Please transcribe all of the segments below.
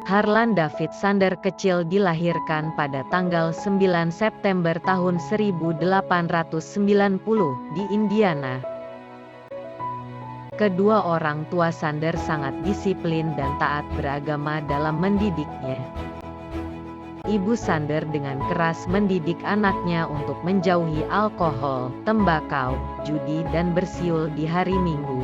Harlan David Sander kecil dilahirkan pada tanggal 9 September tahun 1890 di Indiana. Kedua orang tua Sander sangat disiplin dan taat beragama dalam mendidiknya. Ibu Sander dengan keras mendidik anaknya untuk menjauhi alkohol, tembakau, judi dan bersiul di hari Minggu.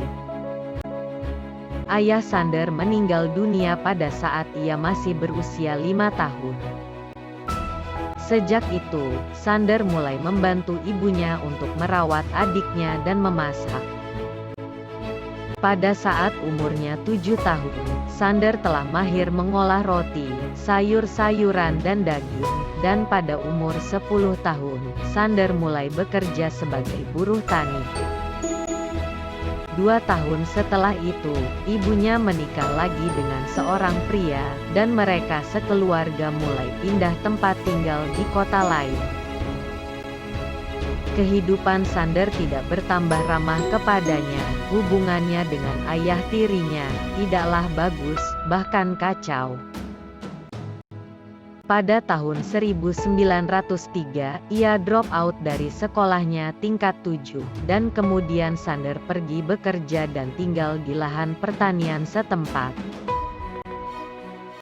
Ayah Sander meninggal dunia pada saat ia masih berusia 5 tahun. Sejak itu, Sander mulai membantu ibunya untuk merawat adiknya dan memasak. Pada saat umurnya 7 tahun, Sander telah mahir mengolah roti, sayur-sayuran dan daging, dan pada umur 10 tahun, Sander mulai bekerja sebagai buruh tani. 2 tahun setelah itu, ibunya menikah lagi dengan seorang pria, dan mereka sekeluarga mulai pindah tempat tinggal di kota lain. Kehidupan Sander tidak bertambah ramah kepadanya, hubungannya dengan ayah tirinya tidaklah bagus, bahkan kacau. Pada tahun 1903, ia drop out dari sekolahnya tingkat 7, dan kemudian Sander pergi bekerja dan tinggal di lahan pertanian setempat.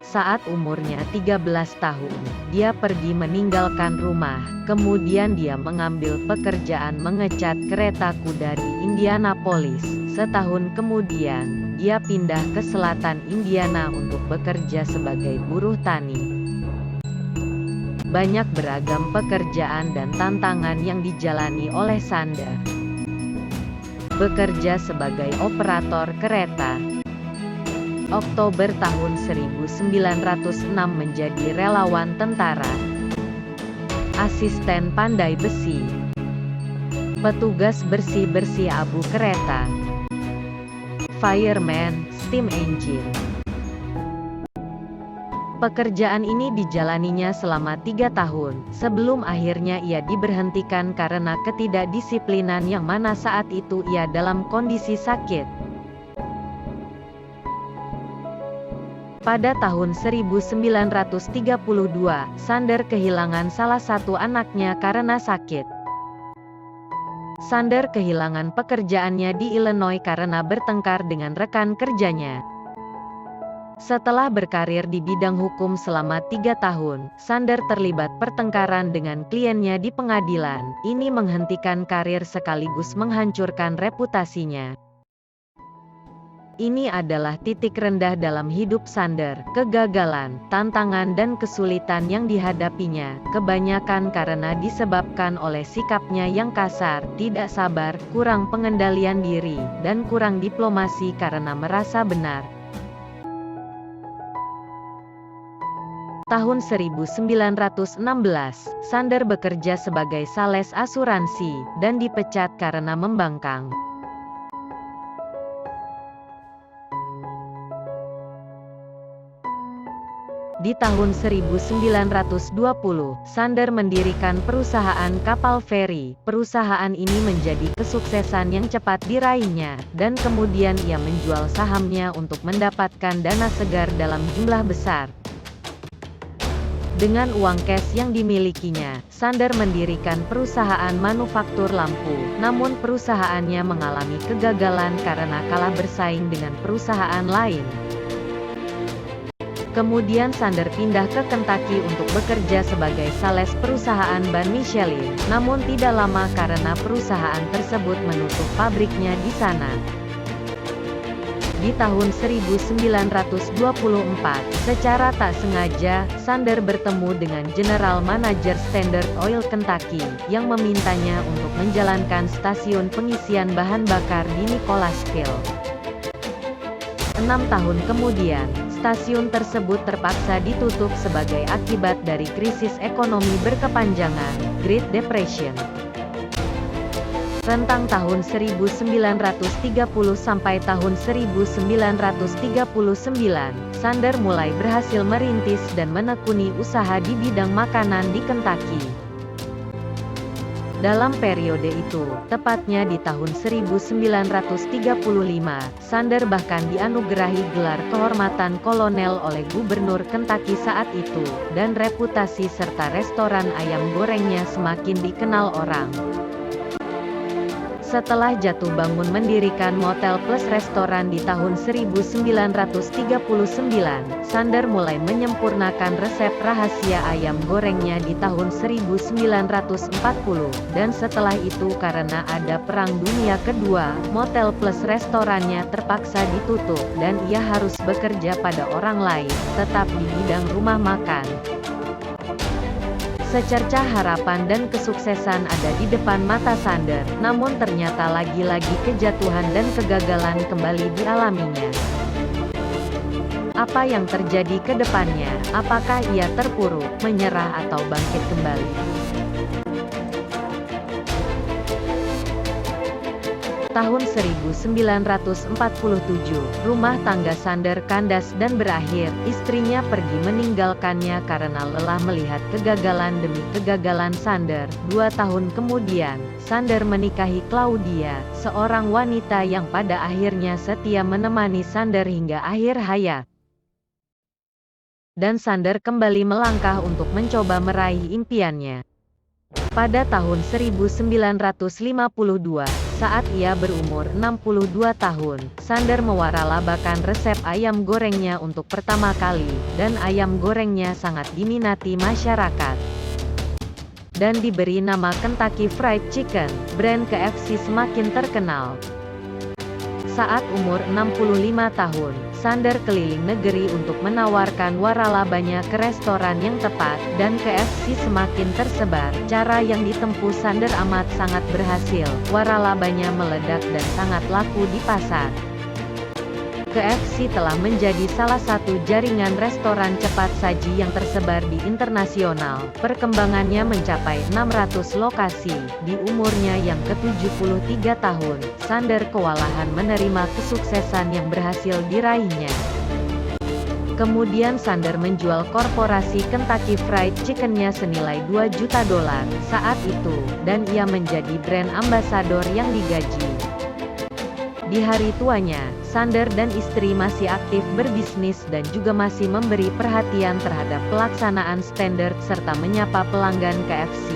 Saat umurnya 13 tahun, dia pergi meninggalkan rumah, kemudian dia mengambil pekerjaan mengecat keretaku dari Indianapolis. Setahun kemudian, dia pindah ke selatan Indiana untuk bekerja sebagai buruh tani. Banyak beragam pekerjaan dan tantangan yang dijalani oleh Sander. Bekerja sebagai operator kereta. Oktober tahun 1906 menjadi relawan tentara. Asisten pandai besi. Petugas bersih-bersih abu kereta. Fireman, steam engine. Pekerjaan ini dijalaninya selama 3 tahun, sebelum akhirnya ia diberhentikan karena ketidakdisiplinan yang mana saat itu ia dalam kondisi sakit. Pada tahun 1932, Sander kehilangan salah satu anaknya karena sakit. Sander kehilangan pekerjaannya di Illinois karena bertengkar dengan rekan kerjanya. Setelah berkarir di bidang hukum selama 3 tahun, Sander terlibat pertengkaran dengan kliennya di pengadilan. Ini menghentikan karir sekaligus menghancurkan reputasinya. Ini adalah titik rendah dalam hidup Sander, kegagalan, tantangan dan kesulitan yang dihadapinya, kebanyakan karena disebabkan oleh sikapnya yang kasar, tidak sabar, kurang pengendalian diri, dan kurang diplomasi karena merasa benar. Tahun 1916, Sander bekerja sebagai sales asuransi, dan dipecat karena membangkang. Di tahun 1920, Sander mendirikan perusahaan kapal feri. Perusahaan ini menjadi kesuksesan yang cepat diraihnya, dan kemudian ia menjual sahamnya untuk mendapatkan dana segar dalam jumlah besar. Dengan uang cash yang dimilikinya, Sander mendirikan perusahaan manufaktur lampu, namun perusahaannya mengalami kegagalan karena kalah bersaing dengan perusahaan lain. Kemudian Sander pindah ke Kentucky untuk bekerja sebagai sales perusahaan ban Michelin, namun tidak lama karena perusahaan tersebut menutup pabriknya di sana. Di tahun 1924, secara tak sengaja, Sander bertemu dengan General Manager Standard Oil Kentucky, yang memintanya untuk menjalankan stasiun pengisian bahan bakar di Nicholasville. 6 tahun kemudian, stasiun tersebut terpaksa ditutup sebagai akibat dari krisis ekonomi berkepanjangan, Great Depression. Rentang tahun 1930 sampai tahun 1939, Sander mulai berhasil merintis dan menekuni usaha di bidang makanan di Kentucky. Dalam periode itu, tepatnya di tahun 1935, Sander bahkan dianugerahi gelar kehormatan kolonel oleh Gubernur Kentucky saat itu, dan reputasi serta restoran ayam gorengnya semakin dikenal orang. Setelah jatuh bangun mendirikan Motel Plus Restoran di tahun 1939, Sander mulai menyempurnakan resep rahasia ayam gorengnya di tahun 1940, dan setelah itu karena ada Perang Dunia Kedua, Motel Plus restorannya terpaksa ditutup, dan ia harus bekerja pada orang lain, tetap di bidang rumah makan. Secercah harapan dan kesuksesan ada di depan mata Sander, namun ternyata lagi-lagi kejatuhan dan kegagalan kembali dialaminya. Apa yang terjadi ke depannya? Apakah ia terpuruk, menyerah atau bangkit kembali? Tahun 1947, rumah tangga Sander kandas dan berakhir, istrinya pergi meninggalkannya karena lelah melihat kegagalan demi kegagalan Sander. 2 tahun kemudian, Sander menikahi Claudia, seorang wanita yang pada akhirnya setia menemani Sander hingga akhir hayat. Dan Sander kembali melangkah untuk mencoba meraih impiannya. Pada tahun 1952, saat ia berumur 62 tahun, Sander mewaralabakan resep ayam gorengnya untuk pertama kali, dan ayam gorengnya sangat diminati masyarakat. Dan diberi nama Kentucky Fried Chicken, brand KFC semakin terkenal. Saat umur 65 tahun, Sander keliling negeri untuk menawarkan waralabanya ke restoran yang tepat, dan KFC semakin tersebar. Cara yang ditempuh Sander amat sangat berhasil, waralabanya meledak dan sangat laku di pasar. KFC telah menjadi salah satu jaringan restoran cepat saji yang tersebar di internasional. Perkembangannya mencapai 600 lokasi. Di umurnya yang ke-73 tahun, Sander kewalahan menerima kesuksesan yang berhasil diraihnya. Kemudian Sander menjual korporasi Kentucky Fried Chicken-nya senilai $2 juta saat itu, dan ia menjadi brand ambasador yang digaji. Di hari tuanya, Sander dan istri masih aktif berbisnis dan juga masih memberi perhatian terhadap pelaksanaan standar serta menyapa pelanggan KFC.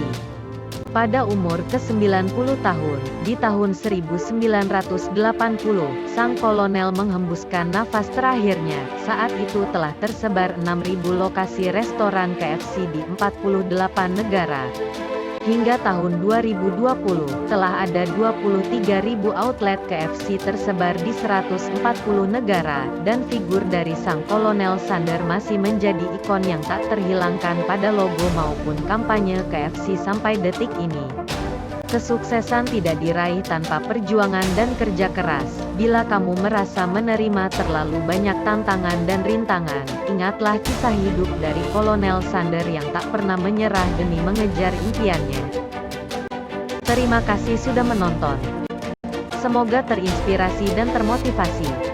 Pada umur ke-90 tahun, di tahun 1980, sang kolonel menghembuskan nafas terakhirnya. Saat itu telah tersebar 6.000 lokasi restoran KFC di 48 negara. Hingga tahun 2020, telah ada 23.000 outlet KFC tersebar di 140 negara, dan figur dari sang kolonel Sander masih menjadi ikon yang tak terhilangkan pada logo maupun kampanye KFC sampai detik ini. Kesuksesan tidak diraih tanpa perjuangan dan kerja keras. Bila kamu merasa menerima terlalu banyak tantangan dan rintangan, ingatlah kisah hidup dari Kolonel Sander yang tak pernah menyerah demi mengejar impiannya. Terima kasih sudah menonton. Semoga terinspirasi dan termotivasi.